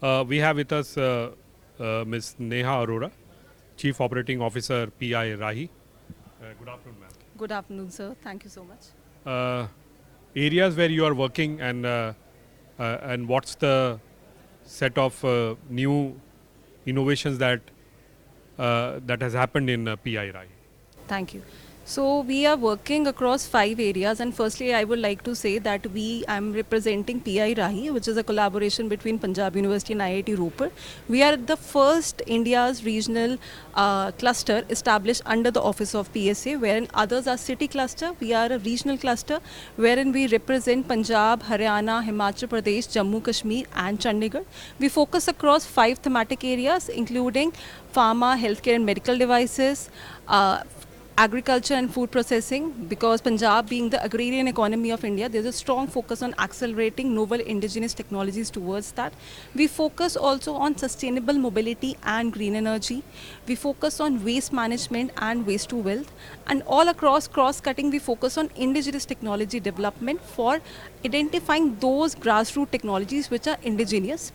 We have with us Ms. Neha Arora, Chief Operating Officer, PI-RAHI. Good afternoon, ma'am. Good afternoon, sir. Thank you so much. Areas where you are working and what's the set of new innovations that has happened in PI-RAHI? Thank you. So we are working across 5 areas, and firstly, I would like to say that I'm representing PI-RAHI, which is a collaboration between Punjab University and IIT Ropar. We are the first India's regional cluster established under the office of PSA, wherein others are city cluster. We are a regional cluster, wherein we represent Punjab, Haryana, Himachal Pradesh, Jammu Kashmir, and Chandigarh. We focus across 5 thematic areas, including pharma, healthcare, and medical devices. Agriculture and food processing, because Punjab being the agrarian economy of India, there's a strong focus on accelerating novel indigenous technologies towards that. We focus also on sustainable mobility and green energy. We focus on waste management and waste to wealth. And all across cross-cutting, we focus on indigenous technology development for identifying those grassroots technologies which are indigenous.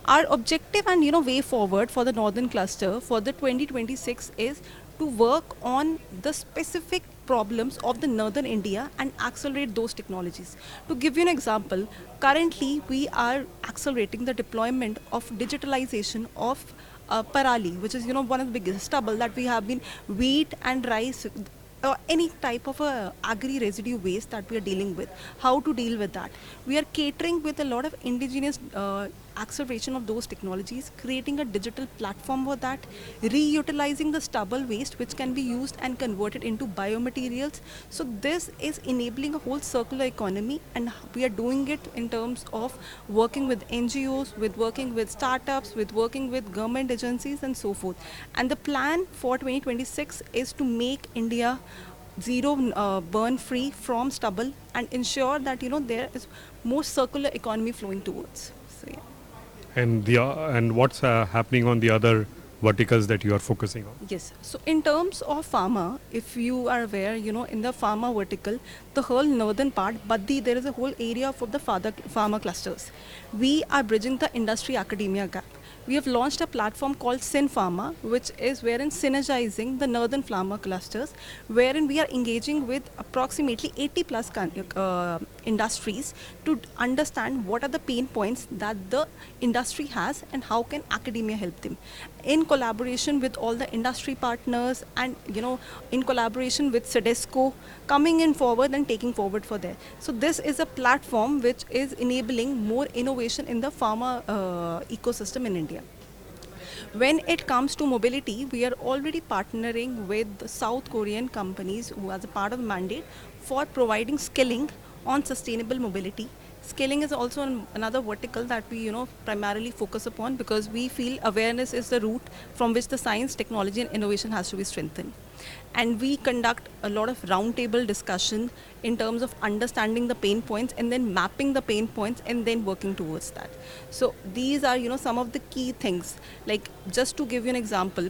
Our objective and way forward for the northern cluster for the 2026 is to work on the specific problems of the northern India and accelerate those technologies. To give you an example, currently we are accelerating the deployment of digitalization of parali, which is one of the biggest stubble that we have been wheat and rice. Any type of agri residue waste that we are dealing with, how to deal with that. We are catering with a lot of indigenous acceleration of those technologies, creating a digital platform for that, reutilizing the stubble waste which can be used and converted into biomaterials. So this is enabling a whole circular economy, and we are doing it in terms of working with NGOs, with working with startups, with working with government agencies and so forth. And the plan for 2026 is to make India zero burn free from stubble and ensure that there is more circular economy flowing towards. So yeah. And what's happening on the other verticals that you are focusing on? Yes. So in terms of pharma, if you are aware, in the pharma vertical, the whole northern part, but there is a whole area for the pharma clusters. We are bridging the industry academia gap. We have launched a platform called Syn Pharma, which is wherein synergizing the northern pharma clusters, wherein we are engaging with approximately 80 plus industries to understand what are the pain points that the industry has and how can academia help them. In collaboration with all the industry partners and in collaboration with Sedesco, coming in forward and taking forward for there. So this is a platform which is enabling more innovation in the pharma ecosystem in India. When it comes to mobility, we are already partnering with the South Korean companies who, as a part of the mandate, for providing skilling on sustainable mobility. Scaling is also another vertical that we primarily focus upon, because we feel awareness is the root from which the science, technology and innovation has to be strengthened. And we conduct a lot of roundtable discussion in terms of understanding the pain points and then mapping the pain points and then working towards that. So these are some of the key things. Like, just to give you an example,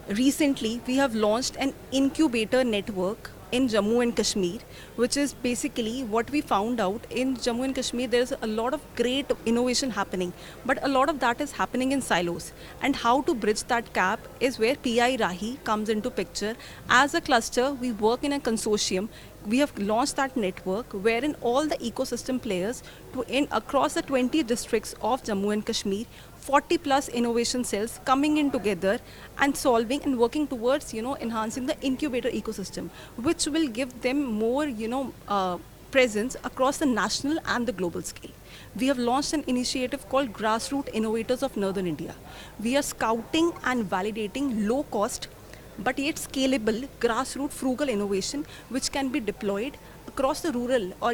recently we have launched an incubator network in Jammu and Kashmir, which is basically what we found out in Jammu and Kashmir. There's a lot of great innovation happening, but a lot of that is happening in silos. And how to bridge that gap is where PI-RAHI comes into picture. As a cluster, we work in a consortium. We have launched that network wherein all the ecosystem players across the 20 districts of Jammu and Kashmir, 40 plus innovation cells coming in together and solving and working towards enhancing the incubator ecosystem, which will give them more presence across the national and the global scale. We have launched an initiative called Grassroots Innovators of Northern India. We are scouting and validating low cost but yet scalable grassroots frugal innovation which can be deployed across the rural or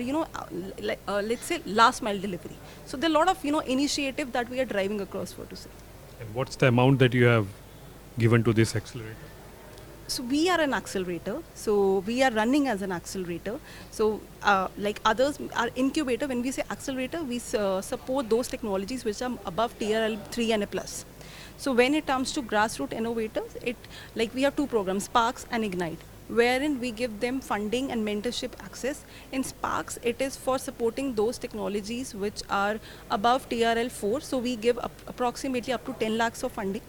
let's say last mile delivery. So there are a lot of initiative that we are driving across, for to say. And what's the amount that you have given to this accelerator? So we are an accelerator. So we are running as an accelerator. So like others are incubator. When we say accelerator, we support those technologies which are above tier 3 and a plus. So when it comes to grassroots innovators, like we have two programs, Sparks and Ignite. wherein we give them funding and mentorship access. In Sparks, it is for supporting those technologies which are above TRL 4, so we give approximately up to 10 lakhs of funding.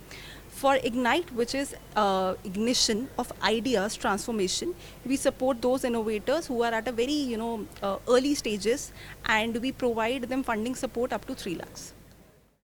For Ignite, which is ignition of ideas transformation, we support those innovators who are at a very early stages, and we provide them funding support up to 3 lakhs.